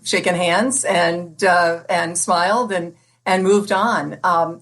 shaken hands and smiled and moved on.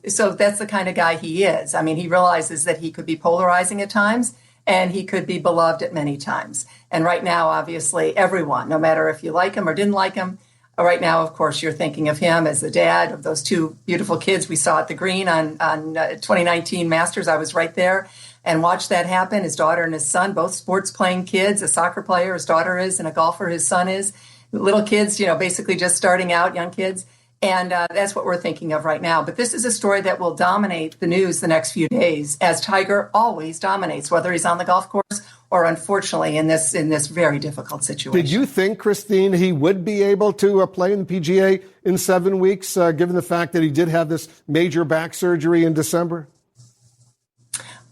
So that's the kind of guy he is. I mean, he realizes that he could be polarizing at times and he could be beloved at many times. And right now, obviously, everyone, no matter if you like him or didn't like him, right now, of course, you're thinking of him as the dad of those two beautiful kids we saw at the Green on 2019 Masters. I was right there and watched that happen. His daughter and his son, both sports playing kids, a soccer player, his daughter is, and a golfer, his son is. Little kids, basically just starting out, young kids. And that's what we're thinking of right now. But this is a story that will dominate the news the next few days, as Tiger always dominates, whether he's on the golf course or, unfortunately, in this very difficult situation. Did you think, Christine, he would be able to play in the PGA in 7 weeks, given the fact that he did have this major back surgery in December?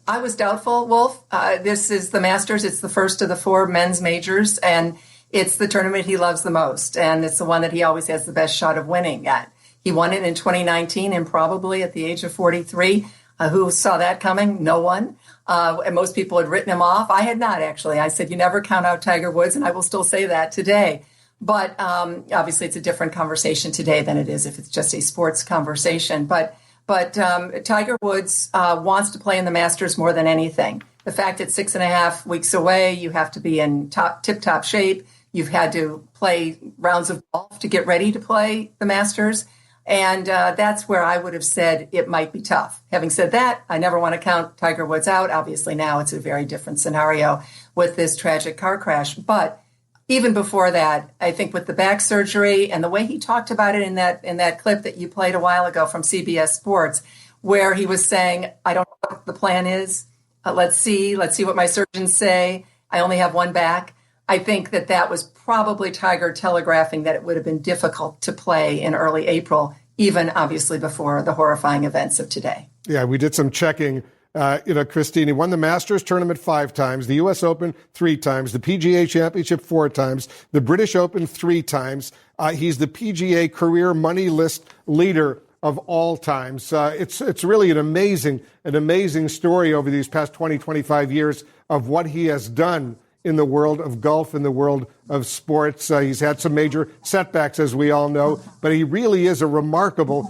I was doubtful, Wolf. This is the Masters. It's the first of the 4 men's majors, and it's the tournament he loves the most, and it's the one that he always has the best shot of winning at. He won it in 2019, and probably at the age of 43. Who saw that coming? No one. And most people had written him off. I had not, actually. I said, you never count out Tiger Woods, and I will still say that today. But obviously, it's a different conversation today than it is if it's just a sports conversation. But Tiger Woods wants to play in the Masters more than anything. The fact it's 6.5 weeks away, you have to be in tip-top shape. You've had to play rounds of golf to get ready to play the Masters. And that's where I would have said it might be tough. Having said that, I never want to count Tiger Woods out. Obviously, now it's a very different scenario with this tragic car crash. But even before that, I think with the back surgery and the way he talked about it in that clip that you played a while ago from CBS Sports, where he was saying, I don't know what the plan is. Let's see what my surgeons say. I only have one back. I think that was probably Tiger telegraphing that it would have been difficult to play in early April, even obviously before the horrifying events of today. Yeah, we did some checking. Christine, he won the Masters tournament 5 times, the U.S. Open 3 times, the PGA Championship 4 times, the British Open 3 times. He's the PGA career money list leader of all times. It's really an amazing story over these past 20, 25 years of what he has done in the world of golf, in the world of sports. He's had some major setbacks, as we all know, but he really is a remarkable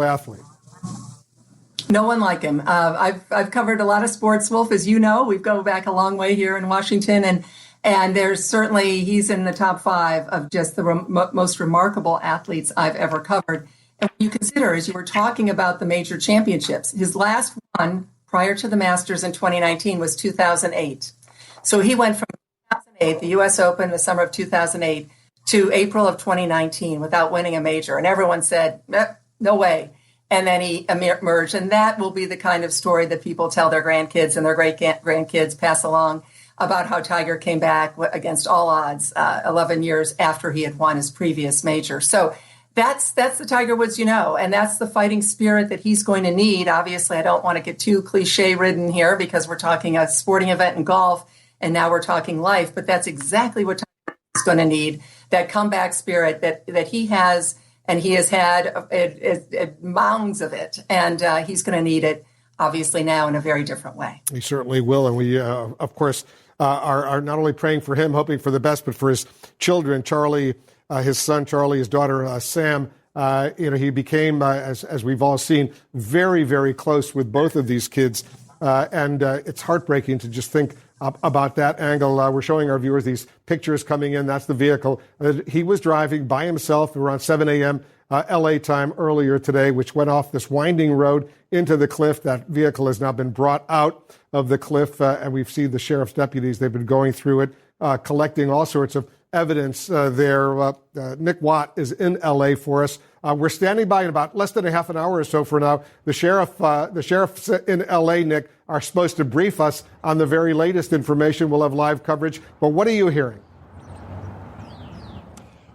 athlete. No one like him. I've covered a lot of sports, Wolf, as you know. We go back a long way here in Washington, and there's certainly, he's in the top 5 of just the most remarkable athletes I've ever covered. And when you consider, as you were talking about the major championships, his last one prior to the Masters in 2019 was 2008. So he went from 2008, the U.S. Open, the summer of 2008, to April of 2019 without winning a major. And everyone said, no way. And then he emerged. And that will be the kind of story that people tell their grandkids and their great-grandkids pass along about how Tiger came back against all odds 11 years after he had won his previous major. So that's the Tiger Woods, and that's the fighting spirit that he's going to need. Obviously, I don't want to get too cliche-ridden here because we're talking a sporting event in golf, and now we're talking life. But that's exactly what Tiger is going to need, that comeback spirit that he has, and he has had mounds of it. And he's going to need it, obviously, now in a very different way. He certainly will. And we, of course, are not only praying for him, hoping for the best, but for his children, Charlie, his son, Charlie, his daughter, Sam. He became, as we've all seen, very, very close with both of these kids. And it's heartbreaking to just think about that angle. We're showing our viewers these pictures coming in. That's the vehicle. He was driving by himself around 7 a.m. L.A. time earlier today, which went off this winding road into the cliff. That vehicle has now been brought out of the cliff, and we've seen the sheriff's deputies. They've been going through it, collecting all sorts of evidence there. Nick Watt is in L.A. for us. We're standing by in about less than a half an hour or so for now. The sheriffs in L.A., Nick, are supposed to brief us on the very latest information. We'll have live coverage. But what are you hearing?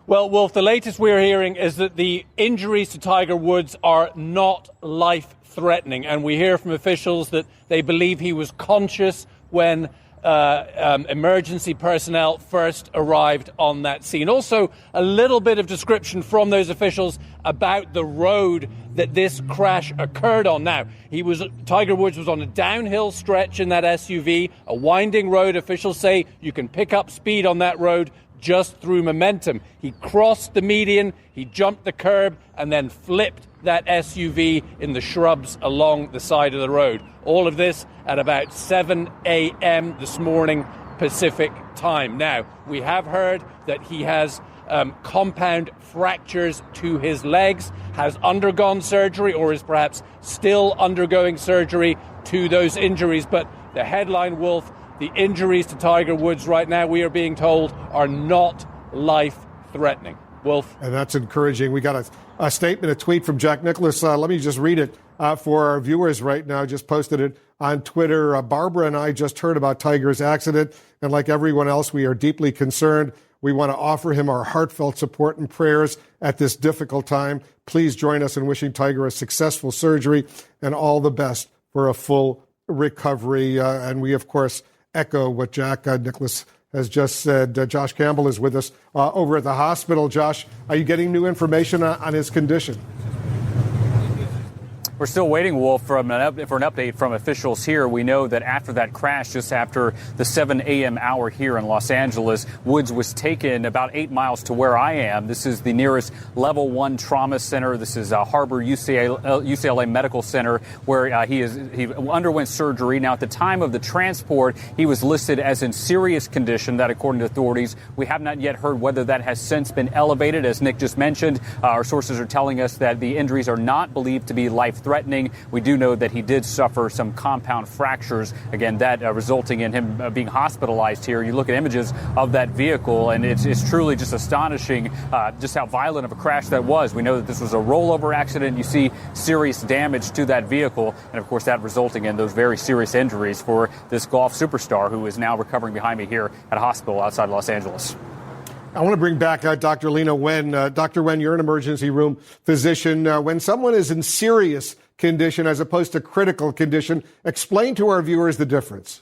Well, Wolf, the latest we're hearing is that the injuries to Tiger Woods are not life-threatening. And we hear from officials that they believe he was conscious when emergency personnel first arrived on that scene. Also, a little bit of description from those officials about the road that this crash occurred on. Now, Tiger Woods was on a downhill stretch in that SUV, a winding road. Officials say you can pick up speed on that road, just through momentum. He crossed the median, he jumped the curb, and then flipped that SUV in the shrubs along the side of the road. All of this at about 7 a.m. this morning Pacific time. Now, we have heard that he has compound fractures to his legs, has undergone surgery, or is perhaps still undergoing surgery to those injuries. But the headline, Wolf, the injuries to Tiger Woods right now, we are being told, are not life-threatening. Wolf? And that's encouraging. We got a statement, a tweet from Jack Nicklaus. Let me just read it for our viewers right now. Just posted it on Twitter. Barbara and I just heard about Tiger's accident, and like everyone else, we are deeply concerned. We want to offer him our heartfelt support and prayers at this difficult time. Please join us in wishing Tiger a successful surgery and all the best for a full recovery. And we, of course, echo what Jack Nicklaus has just said. Josh Campbell is with us over at the hospital. Josh, are you getting new information on his condition? We're still waiting, Wolf, for an update from officials here. We know that after that crash, just after the 7 a.m. hour here in Los Angeles, Woods was taken about 8 miles to where I am. This is the nearest level 1 trauma center. This is Harbor UCLA Medical Center, where he underwent surgery. Now, at the time of the transport, he was listed as in serious condition. That, according to authorities, we have not yet heard whether that has since been elevated. As Nick just mentioned, our sources are telling us that the injuries are not believed to be life-threatening. We do know that he did suffer some compound fractures, again, that resulting in him being hospitalized here. You look at images of that vehicle, and it's truly just astonishing just how violent of a crash that was. We know that this was a rollover accident. You see serious damage to that vehicle, and, of course, that resulting in those very serious injuries for this golf superstar who is now recovering behind me here at a hospital outside Los Angeles. I want to bring back Dr. Lena Wen. Dr. Wen, you're an emergency room physician. When someone is in serious condition as opposed to critical condition, explain to our viewers the difference.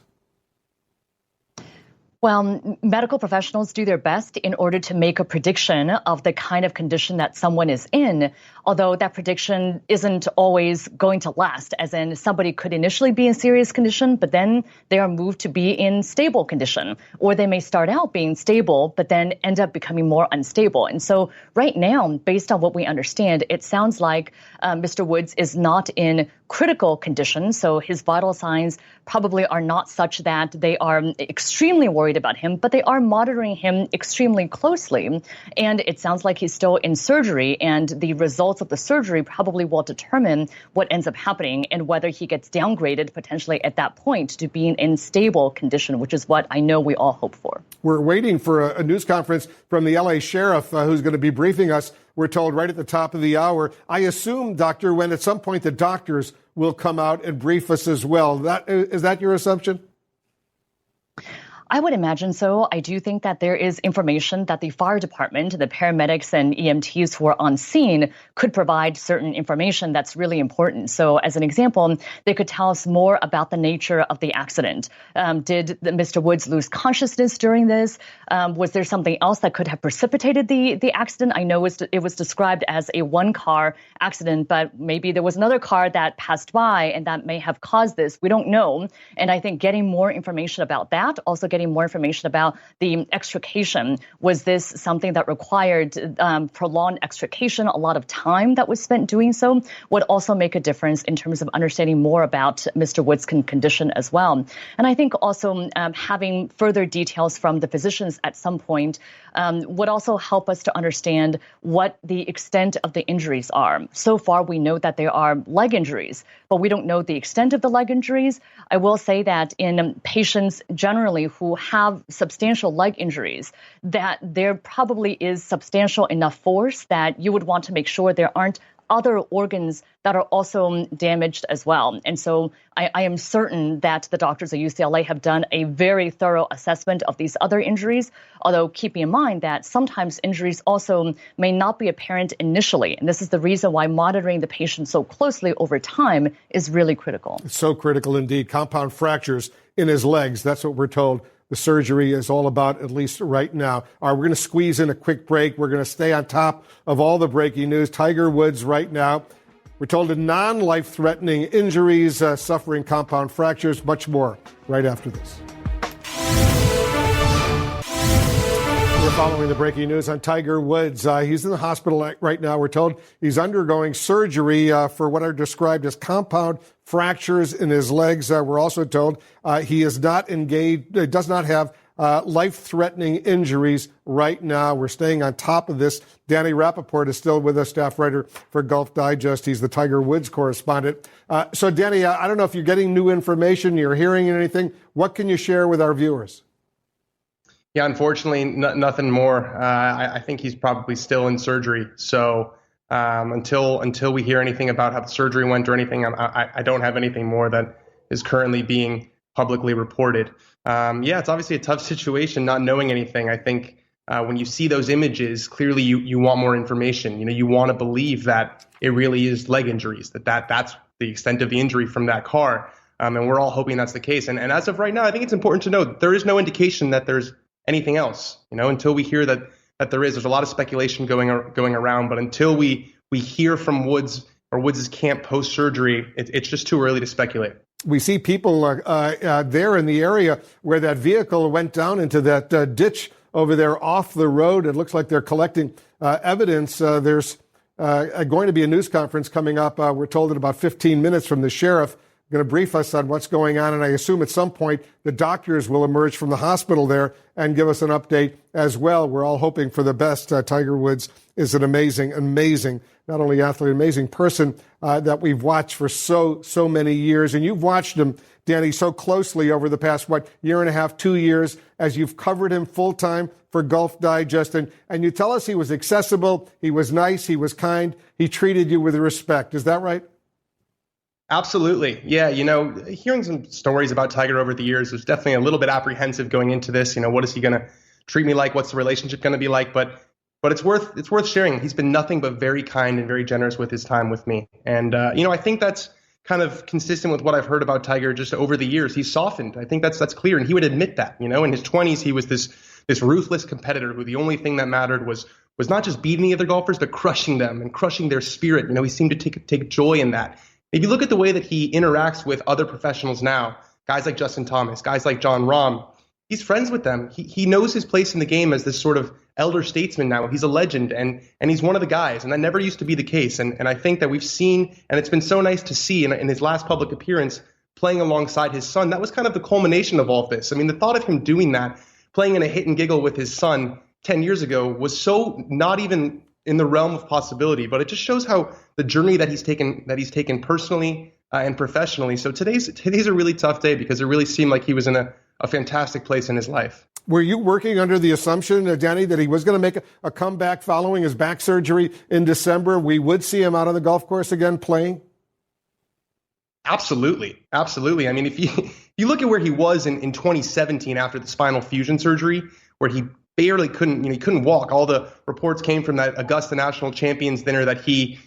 Well, medical professionals do their best in order to make a prediction of the kind of condition that someone is in, although that prediction isn't always going to last, as in somebody could initially be in serious condition, but then they are moved to be in stable condition, or they may start out being stable, but then end up becoming more unstable. And so right now, based on what we understand, it sounds like Mr. Woods is not in critical condition, so his vital signs probably are not such that they are extremely worried about him, but they are monitoring him extremely closely. And it sounds like he's still in surgery, and the results of the surgery probably will determine what ends up happening and whether he gets downgraded potentially at that point to being in stable condition, which is what I know we all hope for. We're waiting for a news conference from the LA sheriff who's going to be briefing us. We're told right at the top of the hour. I assume, Doctor, when at some point the doctors will come out and brief us as well. Is that your assumption? I would imagine so. I do think that there is information that the fire department, the paramedics and EMTs who are on scene could provide certain information that's really important. So as an example, they could tell us more about the nature of the accident. Did Mr. Woods lose consciousness during this? Was there something else that could have precipitated the accident? I know it was described as a one-car accident, but maybe there was another car that passed by and that may have caused this. We don't know. And I think getting more information about that, also getting more information about the extrication. Was this something that required prolonged extrication, a lot of time that was spent doing so, would also make a difference in terms of understanding more about Mr. Woods' condition as well. And I think also having further details from the physicians at some point would also help us to understand what the extent of the injuries are. So far, we know that there are leg injuries, but we don't know the extent of the leg injuries. I will say that in patients generally who have substantial leg injuries, that there probably is substantial enough force that you would want to make sure there aren't other organs that are also damaged as well. And so I am certain that the doctors at UCLA have done a very thorough assessment of these other injuries, although keeping in mind that sometimes injuries also may not be apparent initially. And this is the reason why monitoring the patient so closely over time is really critical. It's so critical indeed. Compound fractures in his legs. That's what we're told the surgery is all about, at least right now. We're going to squeeze in a quick break. We're going to stay on top of all the breaking news. Tiger Woods right now, we're told of non-life-threatening injuries, suffering compound fractures, much more right after this. We're Following the breaking news on Tiger Woods, he's in the hospital right now. We're told he's undergoing surgery for what are described as compound fractures in his legs. We're also told he is not engaged, does not have life-threatening injuries right now. We're staying on top of this. Danny Rappaport is still with us, staff writer for Golf Digest. He's the Tiger Woods correspondent. So, Danny, I don't know if you're getting new information, you're hearing anything. What can you share with our viewers? Yeah, unfortunately, nothing more. I think he's probably still in surgery. So until we hear anything about how the surgery went or anything, I don't have anything more that is currently being publicly reported. Yeah, it's obviously a tough situation not knowing anything. I think when you see those images, clearly you want more information. You want to believe that it really is leg injuries, that's the extent of the injury from that car. And we're all hoping that's the case. And as of right now, I think it's important to note there is no indication that there's anything else, until we hear that there's a lot of speculation going around, but until we hear from Woods or Woods' camp post-surgery, it's just too early to speculate. We see people there in the area where that vehicle went down into that ditch over there off the road. It looks like they're collecting evidence. There's going to be a news conference coming up, we're told, in about 15 minutes from the sheriff, going to brief us on what's going on, and I assume at some point the doctors will emerge from the hospital there and give us an update as well. We're all hoping for the best. Tiger Woods is an amazing, not only athlete, amazing person that we've watched for so many years. And you've watched him, Danny, so closely over the past, year and a half, 2 years, as you've covered him full-time for Golf Digest. And you tell us he was accessible, he was nice, he was kind, he treated you with respect. Is that right? Absolutely. Yeah. Hearing some stories about Tiger over the years, there's definitely a little bit apprehensive going into this. What is he going to treat me like? What's the relationship going to be like? But it's worth sharing. He's been nothing but very kind and very generous with his time with me. And, I think that's kind of consistent with what I've heard about Tiger just over the years. He's softened. I think that's clear. And he would admit that, in his 20s, he was this ruthless competitor who the only thing that mattered was not just beating the other golfers, but crushing them and crushing their spirit. He seemed to take joy in that. If you look at the way that he interacts with other professionals now, guys like Justin Thomas, guys like John Rahm, he's friends with them. He knows his place in the game as this sort of elder statesman now. He's a legend, and he's one of the guys, and that never used to be the case. And I think that we've seen, and it's been so nice to see in his last public appearance, playing alongside his son. That was kind of the culmination of all of this. I mean, the thought of him doing that, playing in a hit and giggle with his son 10 years ago was so not even in the realm of possibility, but it just shows how the journey that he's taken personally and professionally. So today's a really tough day because it really seemed like he was in a fantastic place in his life. Were you working under the assumption, Danny, that he was going to make a comeback following his back surgery in December? We would see him out on the golf course again playing? Absolutely. I mean, if you look at where he was in 2017 after the spinal fusion surgery, where he barely couldn't walk. All the reports came from that Augusta National Champions dinner that he,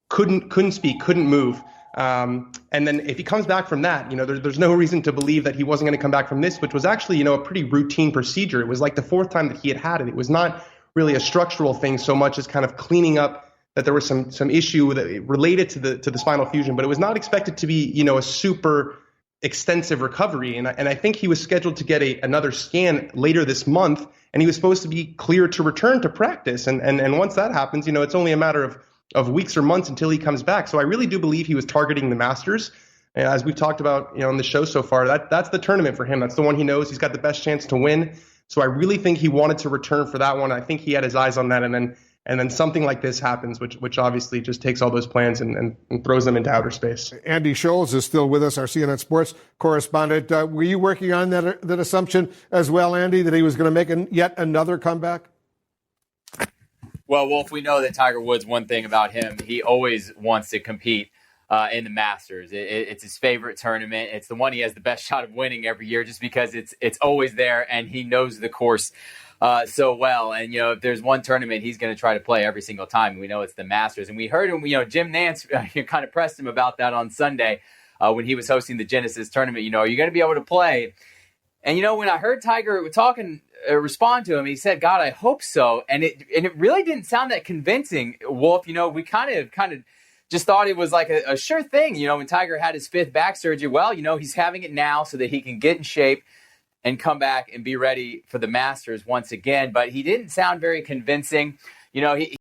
couldn't speak, couldn't move. And then if he comes back from that, there's no reason to believe that he wasn't going to come back from this, which was actually, a pretty routine procedure. It was like the fourth time that he had it. It was not really a structural thing so much as kind of cleaning up that there was some issue that related to the spinal fusion, but it was not expected to be, a super extensive recovery. And I think he was scheduled to get another scan later this month, and he was supposed to be cleared to return to practice. And once that happens, it's only a matter of weeks or months until he comes back. So I really do believe he was targeting the Masters. And as we've talked about, on the show so far, that's the tournament for him. That's the one he knows he's got the best chance to win. So I really think he wanted to return for that one. I think he had his eyes on that, and then something like this happens, which obviously just takes all those plans and throws them into outer space. Andy Scholes is still with us, our CNN Sports correspondent. Were you working on that assumption as well, Andy, that he was going to make yet another comeback? Well, Wolf, we know that Tiger Woods, one thing about him, he always wants to compete in the Masters. It's his favorite tournament. It's the one he has the best shot of winning every year just because it's always there, and he knows the course so well. And, if there's one tournament he's going to try to play every single time, we know it's the Masters. And we heard him, Jim Nantz kind of pressed him about that on Sunday when he was hosting the Genesis tournament. Are you going to be able to play? And, when I heard Tiger respond to him, he said, God, I hope so. And it really didn't sound that convincing, Wolf. We kind of just thought it was like a sure thing. When Tiger had his fifth back surgery, well, he's having it now so that he can get in shape and come back and be ready for the Masters once again. But he didn't sound very convincing. You know, he